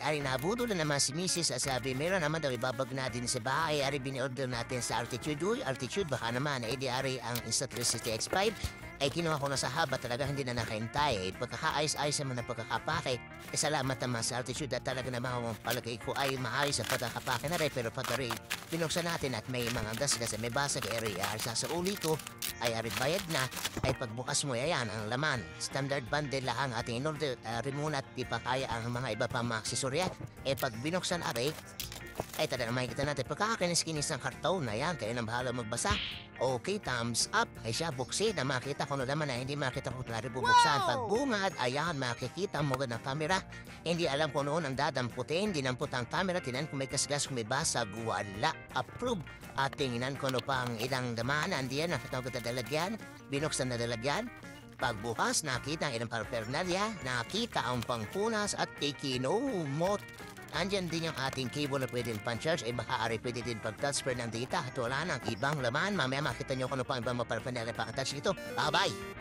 Ari nabudol na naman si Mrs. Sabi, meron naman daw ibabag natin sa bahay. Ari bini-order natin sa Altitude. Uy, Altitude, baka naman. Di ari ang Insta360 X5. Ay kinuha ko na sa haba, talaga hindi na nakahintay. Pagkakaayos-ayos naman na pagkakapake. Salamat naman sa Altitude at talaga naman palagay ko ay maayos sa pagkakapake na rin. Pero pagkari, binuksan natin at may mga gas-gas may basag area. Sa uli ko, ay arit bayad na. Ay pagbukas mo, ayan ang laman. Standard bundle lang ang ating in-order. Muna at di pa kaya ang mga iba pang mga aksesorya. Pag binuksan ari, ay tada na makikita natin pagkakakinis-kinis ng karton na yan. Kaya nang bahala magbasa. Okay, thumbs up. Ay siya, buksi na makita ko na naman na hindi makita ko klaro bubuksan. Pagbungad, ayan, makikita mo ng camera. Hindi alam ko noon ang dadamputin. Dinamput ang camera. Tinan kung may kasgas, kung may basag. Wala. Approve. At tinginan ko no pang ilang damaan. Andiyan, nakita ko dalagyan. Binuksan na dalagyan. Pagbukas, nakita ang ilang paraphernalia. Nakita ang pangpunas at ikinomot. Andyan din yung ating cable na pwedeng pan-charge. Maaari pwede din pag-transfer ng data. At wala nang ibang laman. Mamaya makita nyo kung ano pang ibang maparaphernalia pang-attach nito. Bye-bye!